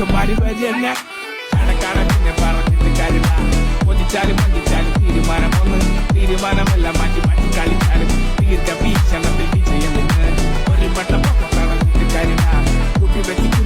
ചെക്കന്മാര് വരില്ല കടക്കാരൻ പിന്നെ പറഞ്ഞിട്ട് കാര്യമില്ല കൊതിച്ചാലും മന്ദിച്ചാലും തീരുമാനമല്ല മാറ്റി മാറ്റി കളിച്ചാലും ദീർഘ വീക്ഷണത്തിൽ വിജയം നിന്ന് ഒരു വട്ടം പറഞ്ഞിട്ട് കാര്യമില്ല കുട്ടി വെച്ച്